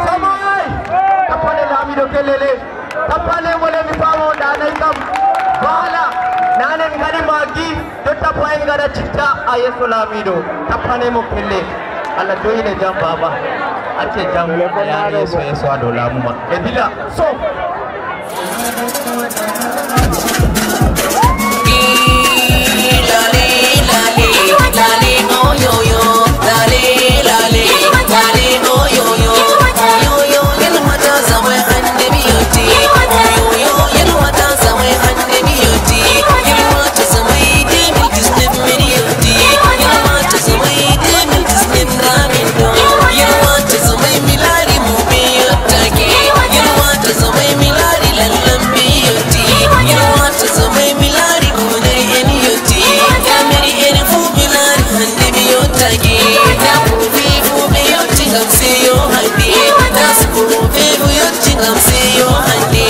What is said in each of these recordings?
Samai tapane lamido kelele tapane mole mi pamo danai kam bala nane ngani magi dotta poen gara chitta ayeso lamido tapane mo kelle alla joine jam baba ace jam ya yeso ado lamuma edila so lale lale lale oh yo yo lale lale lale oh yo yo yo yo yelu mata zamwe hande biyoti yo yo yelu mata zamwe hande biyoti yelu mata zamwe demi disnem biyoti yelu mata zamwe demi disnem ramindo yelu mata zamwe milari mu biyotake yelu mata zamwe milari lallam biyoti yelu mata zamwe milari kone eniyoti kameri ene fu milari hande biyotake na fu biyoti gamsiyo hande na fu biyoti gamsiyo hande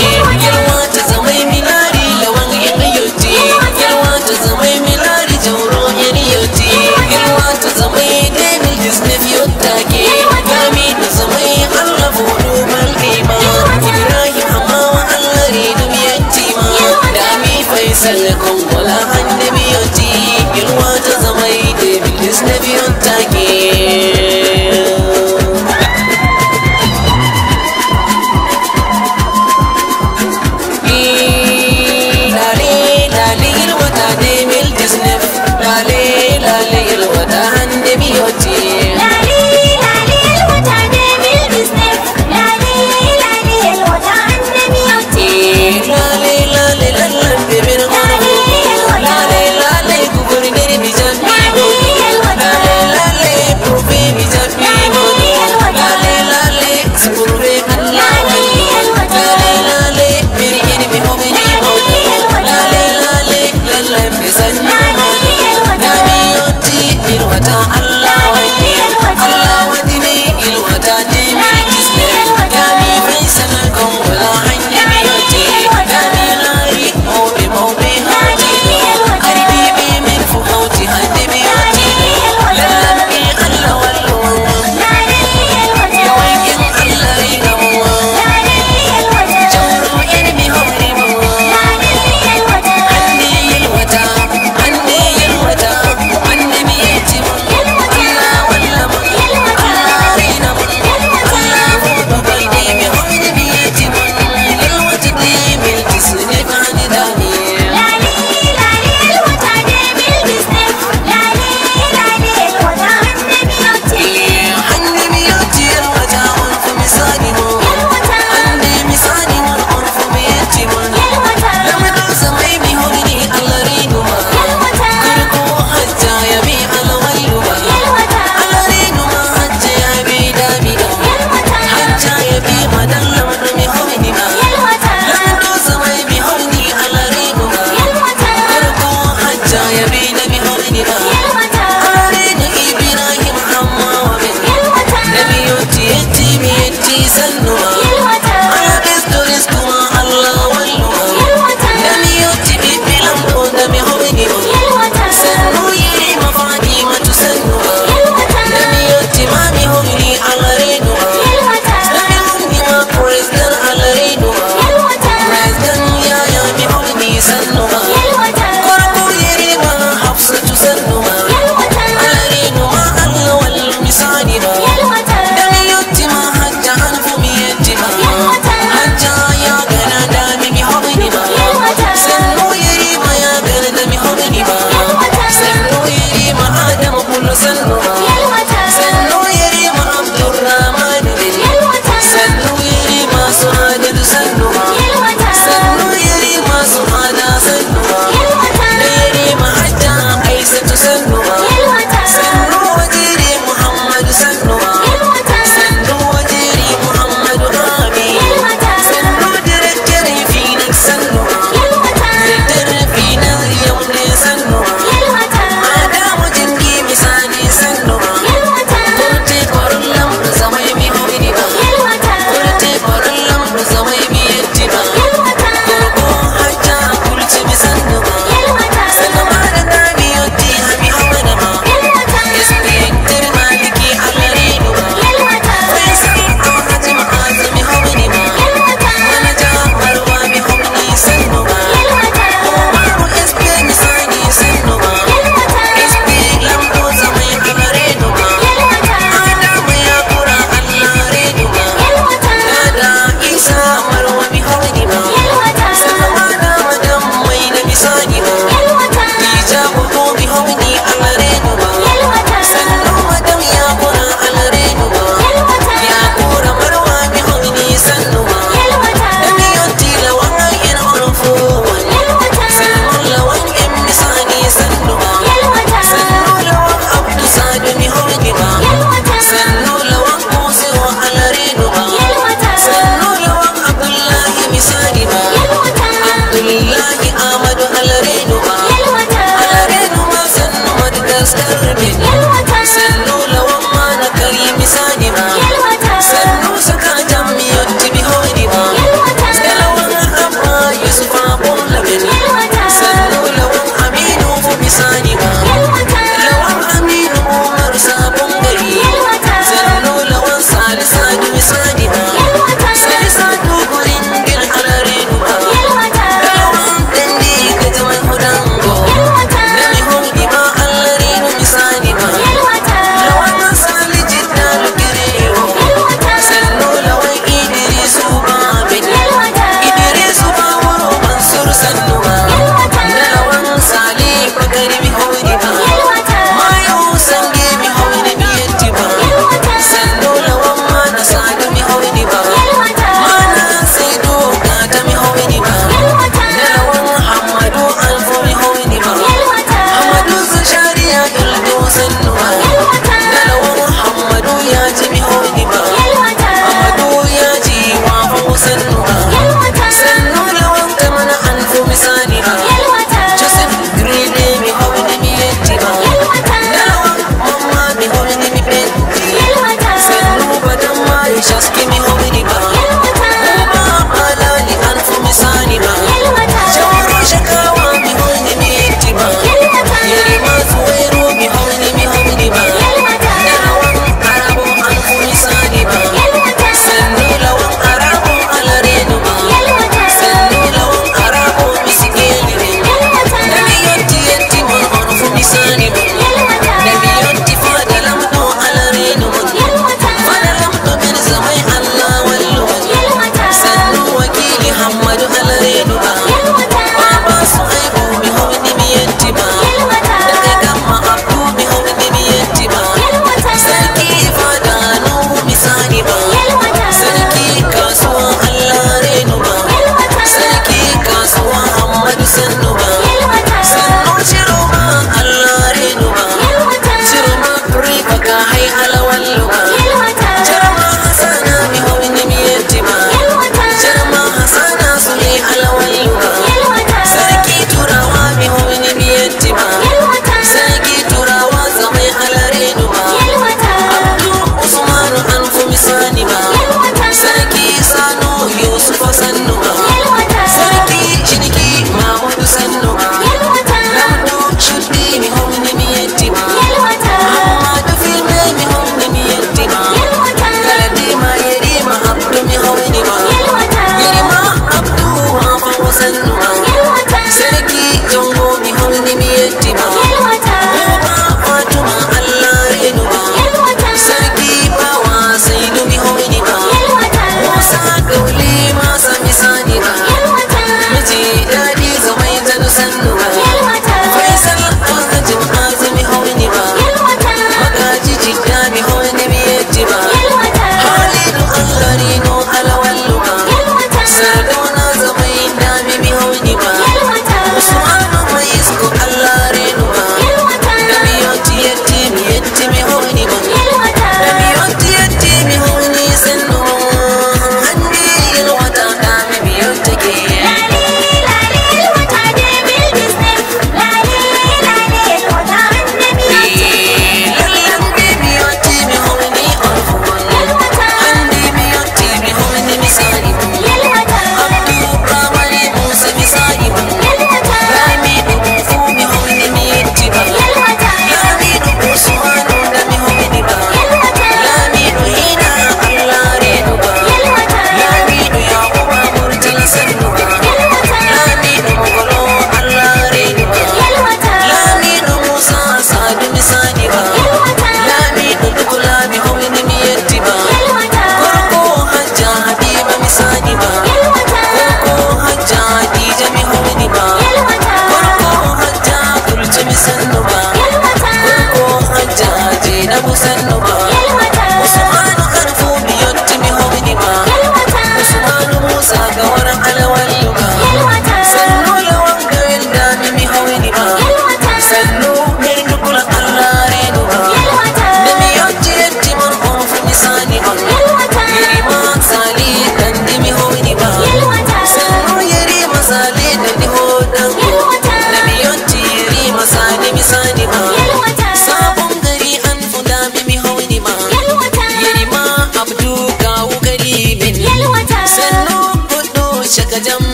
yelu mata zamwe milari lawang eniyoti yelu mata zamwe milari jawro eniyoti yelu mata zamwe demi disnem biyotake kami na zamwe Allah fudu malkima Ibrahim amma wa Allah ridu biyatima dami faisal kongola hande biyoti yelu mata zamwe demi disnem biyotake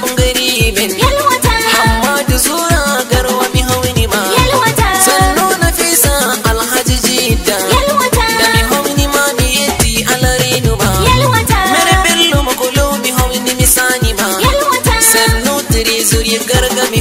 bungari ben yalwata Hamadu Zura garwa mi hauni ma yalwata sannu Nafisa Alhaji Jidda yalwata da mi hauni ma mi yetti alarinu ba yalwata mere bello makolo mi hauni mi sani ma yalwata sannu tiri zuri garga mi